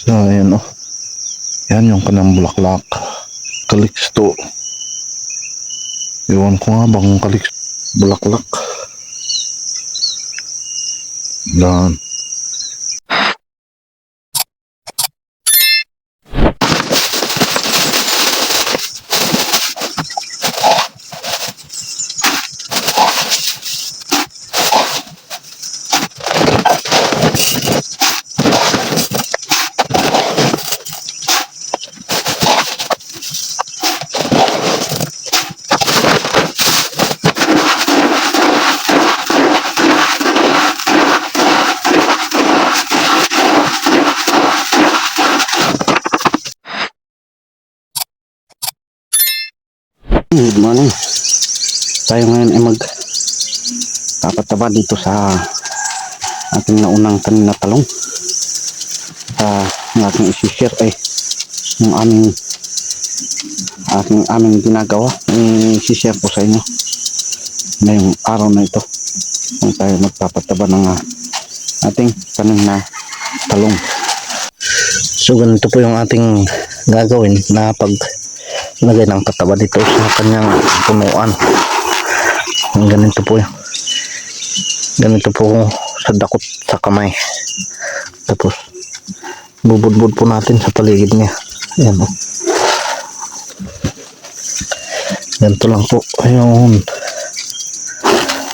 So ayan oh. Yan yung kanang bulaklak. Kaliksto. Iwan ko nga bang bulaklak. Dan. Good morning. Tayo ngayon ay magpapataba dito sa ating naunang tanim na talong. Ang ating isi-share ay yung aming ginagawa. I-share ko sa inyo ngayong araw na ito kung tayo magpapataba ng ating tanim na talong. So ganito po yung ating gagawin na paglagay ng pataba dito sa kanyang punuan. Ganito po yun. Ganito po sa dakot sa kamay. Tapos bubudbud po natin sa paligid niya. Ayan o. Ganito lang po. Ayun.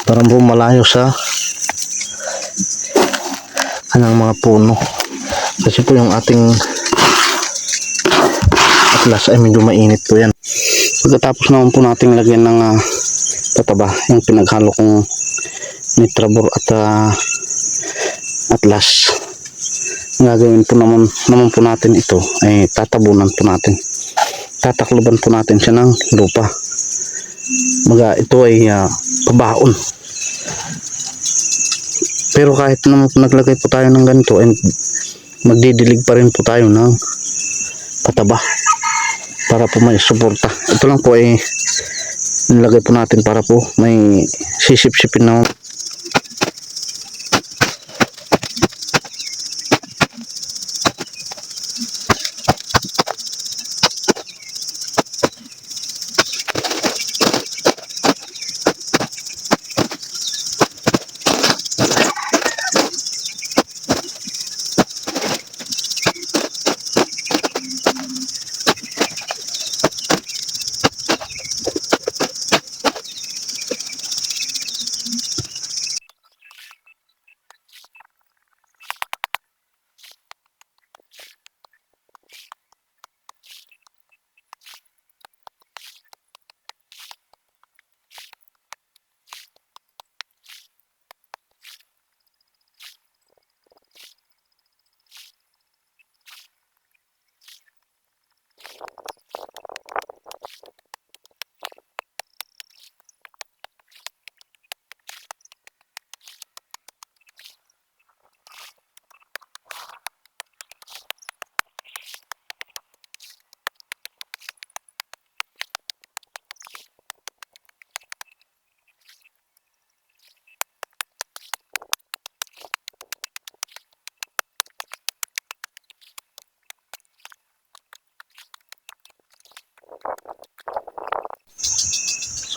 Parang po malayo sa kanyang mga puno. Kasi po yung ating atlas ay medyo mainit po yan. Pagkatapos naman po natin lagyan ng pataba, yung pinaghalo kong Nitrabor at atlas, gagawin po naman po natin ito ay tatabunan po natin, tatakloban po natin siya ng lupa. Ito ay pabaon. Pero kahit naman po naglagay po tayo ng ganito ay magdidilig pa rin po tayo ng pataba para po may suporta. Ito lang po ay nilagay po natin para po may sisip-sipin na.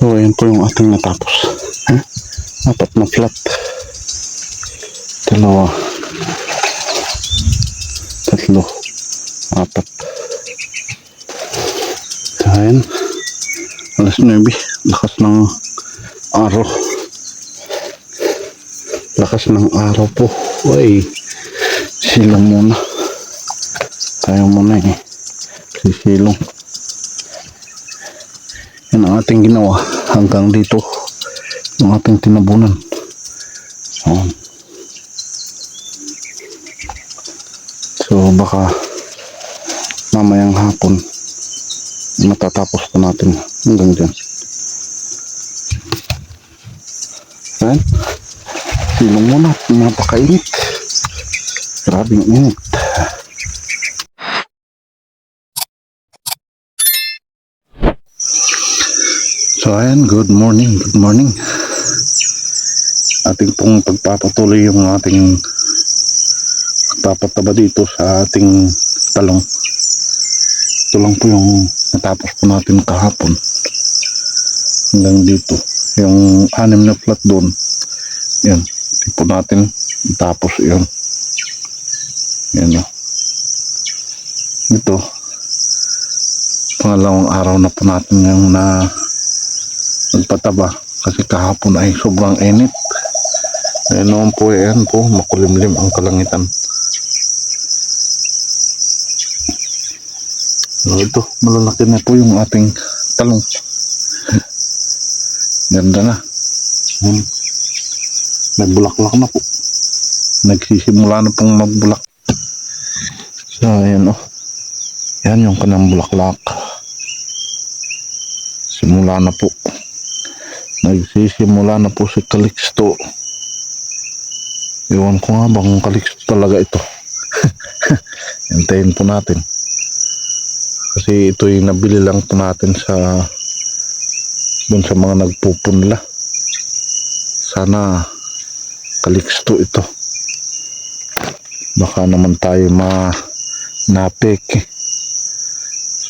So ayan po yung ating natapos. Apat na flat. Dalawa. Tatlo. Apat. Ayan. Alas 9. Lakas ng araw. Lakas ng araw po. Uy. Silong muna. Tayo muna sisilong. Yan ang ating ginawa hanggang dito yung ating tinabunan. So baka mamayang hapon matatapos pa natin hanggang dyan. Ayan, silong muna, napakainit, grabing init. So ayan, good morning. Ating pong pagpapatuloy yung ating magpapataba dito sa ating talong. Ito lang po yung natapos po natin kahapon hanggang dito. Yung 6 na flat doon, yan, ito po natin tapos yun. Yan o. Ito, pangalawang araw na po natin yung na nagpataba kasi kahapon ay sobrang init. Ayun naman po, yan po, makulimlim ang kalangitan. So, ito, malalaki na po yung ating talong. Ganda na. Nagbulaklak na po. Nagsisimula na pong magbulak. So, ayan o. Yan yung kanang bulaklak. Simula na po. Nagsisimula na po si Calixto. Iwan ko nga bang Calixto talaga ito. Hintayin po natin. Kasi ito'y nabili lang po natin sa dun sa mga nagpupunla. Sana Calixto ito. Baka naman tayo napik.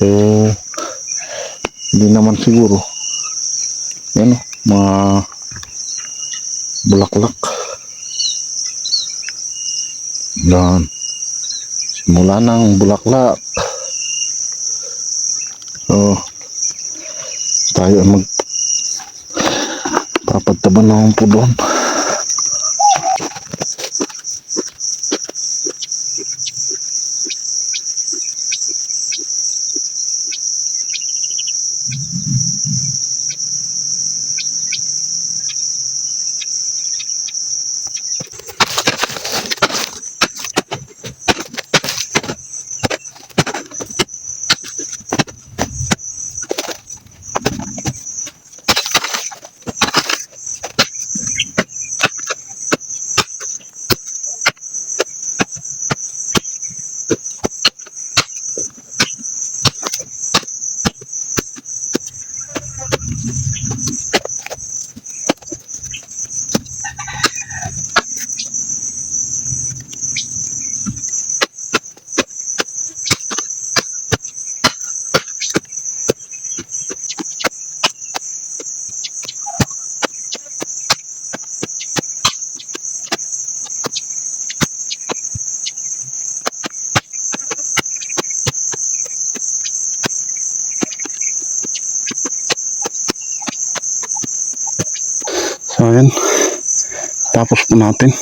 So, hindi naman siguro. Yan o, mga bulaklak. Yan. Simula ng bulaklak. So, tayo magpapataba naman po doon. So, ayan. Tapos po natin.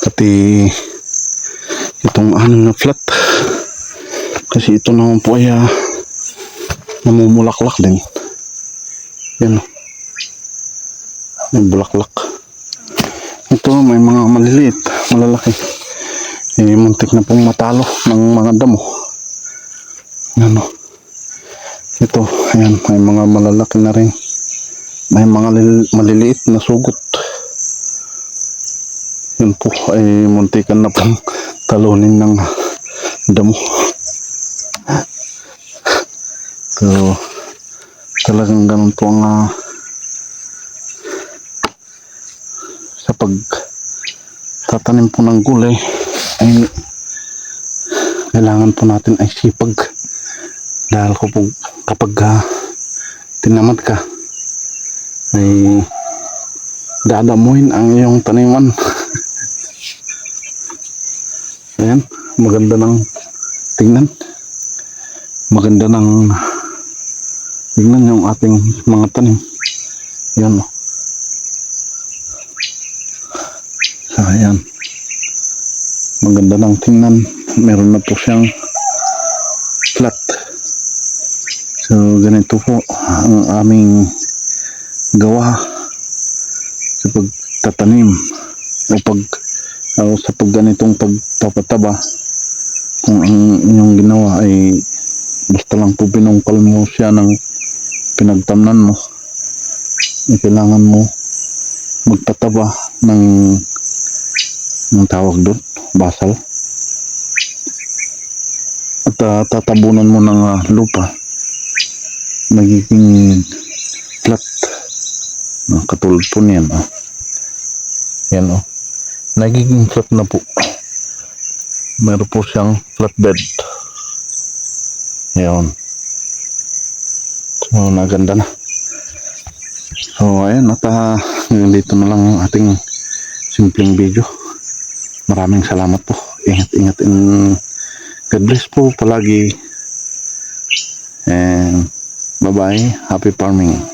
Pati itong 6 na flat. Kasi ito naman po ay namumulaklak din. Yan o. May bulaklak. Ito may mga maliliit, malalaki. Muntik na pong matalo ng mga damo. Yan o. Ito, ayan, may mga malalaki na rin. May mga maliliit na sugot. Yun po ay muntikan na pong talunin ng damo. So, talagang ganun po ang sa pagtatanim po ng gulay ay kailangan po natin ay sipag. Dahil kapag tinamad ka ay dadamuhin ang iyong taniman. Ayan, maganda ng tingnan. Maganda ng tingnan yung ating mga tanim. Yan o. So, ayan. Maganda ng tingnan. Meron na po siyang flat. So, ganito po ang aming gawa sa pagtatanim o sa pagganitong pagpapataba. Kung ang inyong ginawa ay basta lang po pinungkal mo siya ng pinagtamnan mo, kailangan mo magpataba ng tawag doon, basal, at tatabunan mo ng lupa, magiging flat. Katulad po niyan, yan o, nagiging flat na po. Meron po siyang flatbed. Yun. So, naganda na. So, ayun. At dito na lang ang ating simpleng video. Maraming salamat po. Ingat-ingat and God bless po palagi. And bye-bye. Happy farming.